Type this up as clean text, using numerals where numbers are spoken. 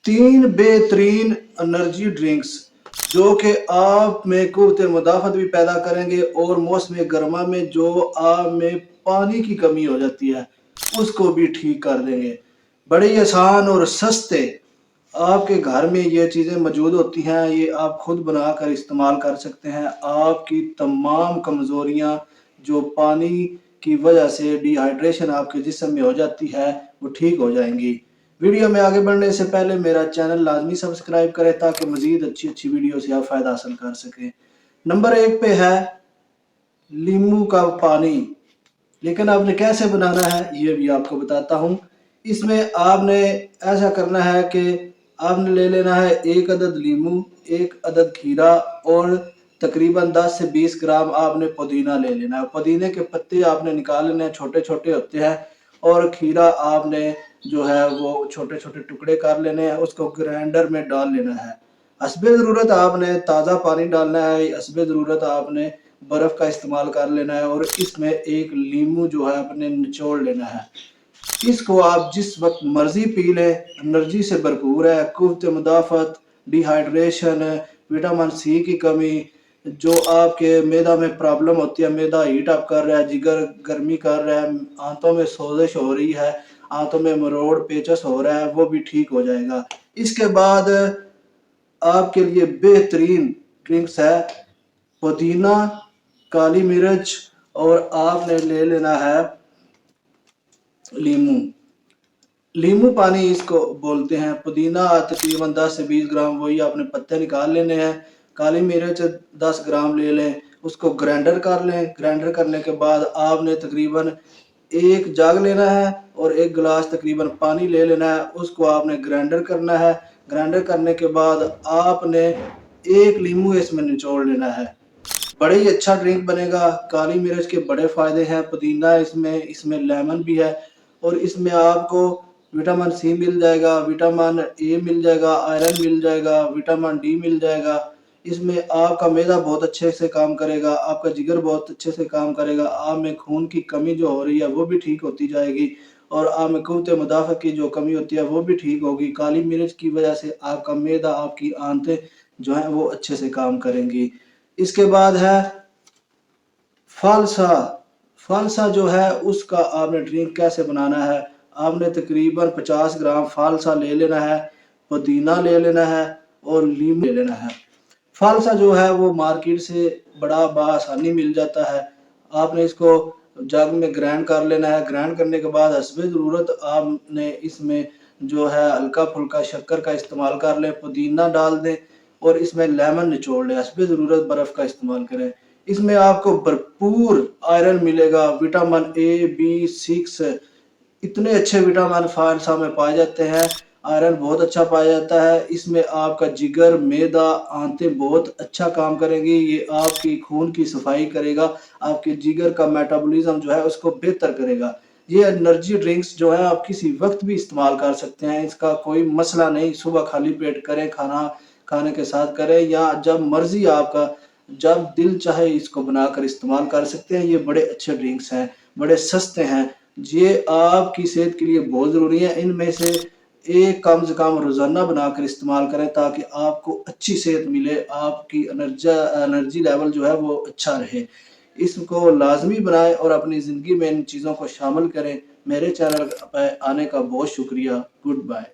तीन बेहतरीन energy drinks जो कि आप में कुव्वत मुदाफ़त भी पैदा करेंगे और मौसम गर्मा में जो आप में पानी की कमी हो जाती है उसको भी ठीक कर देंगे। बड़े ही आसान और सस्ते आपके घर में ये चीज़ें मौजूद होती हैं, ये आप खुद बनाकर इस्तेमाल कर सकते हैं। आपकी तमाम कमज़ोरियाँ जो पानी की वजह से डिहाइड्रेशन आपके जिस्म में हो जाती है वो ठीक हो जाएंगी। वीडियो में आगे बढ़ने से पहले मेरा चैनल लाजमी सब्सक्राइब करें ताकि मज़ीद अच्छी वीडियो से आप फ़ायदा हासिल कर सकें। नंबर 1 पे है नींबू का पानी। लेकिन आपने कैसे बनाना है ये भी आपको बताता हूँ। इसमें आपने ऐसा करना है कि आपने ले लेना है 1 अदद नींबू, 1 अदद खीरा और तकरीबन 10 से 20 ग्राम आपने पुदीना ले लेना है। पुदीने के पत्ते आपने निकाल लेने हैं, छोटे छोटे होते हैं, और खीरा आपने जो है वो छोटे छोटे टुकड़े कर लेने हैं, उसको ग्राइंडर में डाल लेना है। हस्बे ज़रूरत आपने ताज़ा पानी डालना है, हस्बे ज़रूरत आपने बर्फ़ का इस्तेमाल कर लेना है और इसमें एक नींबू जो है आपने निचोड़ लेना है। इसको आप जिस वक्त मर्जी पी लें, एनर्जी से भरपूर है, कुव्वत मुदाफ़त, डिहाइड्रेशन, विटामिन सी की कमी, जो आपके मैदा में प्रॉब्लम होती है, मैदा हीट अप कर रहा है, जिगर गर्मी कर रहा है, आंतों में सोजिश हो रही है, आंतों में मरोड़ पेचस हो रहा है, वो भी ठीक हो जाएगा। इसके बाद आपके लिए बेहतरीन ड्रिंक्स है पुदीना, काली मिर्च और आपने ले लेना है नींबू। नींबू पानी इसको बोलते हैं। पुदीना तकरीबन 10 से 20 ग्राम वही आपने पत्ते निकाल लेने हैं। काली मिर्च 10 ग्राम ले लें, उसको ग्राइंडर कर लें। ग्राइंडर करने के बाद आपने तकरीबन एक जग लेना है और 1 गिलास तकरीबन पानी ले लेना है, उसको आपने ग्राइंडर करना है। ग्राइंडर करने के बाद आपने एक नींबू इसमें निचोड़ लेना है। बड़े ही अच्छा ड्रिंक बनेगा। काली मिर्च के बड़े फ़ायदे हैं, पुदीना इसमें लेमन भी है और इसमें आपको विटामिन सी मिल जाएगा, विटामिन ए मिल जाएगा, आयरन मिल जाएगा, विटामिन डी मिल जाएगा। इसमें आपका मैदा बहुत अच्छे से काम करेगा, आपका जिगर बहुत अच्छे से काम करेगा, आप में खून की कमी जो हो रही है वो भी ठीक होती जाएगी और आप में कुव्वत मुदाफ़त की जो कमी होती है वो भी ठीक होगी। काली मिर्च की वजह से आपका मैदा, आपकी आंतें जो हैं वो अच्छे से काम करेंगी। इसके बाद है फालसा। फालसा जो है उसका आपने ड्रिंक कैसे बनाना है, आपने तकरीबन 50 ग्राम फालसा ले लेना है, पुदीना ले लेना है और नींबू ले लेना है। फालसा जो है वो मार्केट से बड़ा बआसानी मिल जाता है। आपने इसको जग में ग्राइंड कर लेना है। ग्राइंड करने के बाद हस्बे ज़रूरत आपने इसमें जो है हल्का फुल्का शक्कर का इस्तेमाल कर लें, पुदीना डाल दें और इसमें लेमन निचोड़ लें। हस्बे ज़रूरत बर्फ़ का इस्तेमाल करें। इसमें आपको भरपूर आयरन मिलेगा, विटामिन ए, बी, 6 इतने अच्छे विटामिन फालसा में पाए जाते हैं। आयरन बहुत अच्छा पाया जाता है। इसमें आपका जिगर, मैदा, आंतें बहुत अच्छा काम करेंगी। ये आपकी खून की सफाई करेगा, आपके जिगर का मेटाबॉलिज्म जो है उसको बेहतर करेगा। ये एनर्जी ड्रिंक्स जो है आप किसी वक्त भी इस्तेमाल कर सकते हैं, इसका कोई मसला नहीं। सुबह खाली पेट करें, खाना खाने के साथ करें या जब मर्जी आपका जब दिल चाहे इसको बनाकर इस्तेमाल कर सकते हैं। ये बड़े अच्छे ड्रिंक्स हैं, बड़े सस्ते हैं, ये आपकी सेहत के लिए बहुत ज़रूरी है। इनमें से एक कम से कम रोज़ाना बनाकर इस्तेमाल करें ताकि आपको अच्छी सेहत मिले, आपकी एनर्जी लेवल जो है वो अच्छा रहे। इसको लाज़मी बनाएं और अपनी ज़िंदगी में इन चीज़ों को शामिल करें। मेरे चैनल पे आने का बहुत शुक्रिया। Good bye.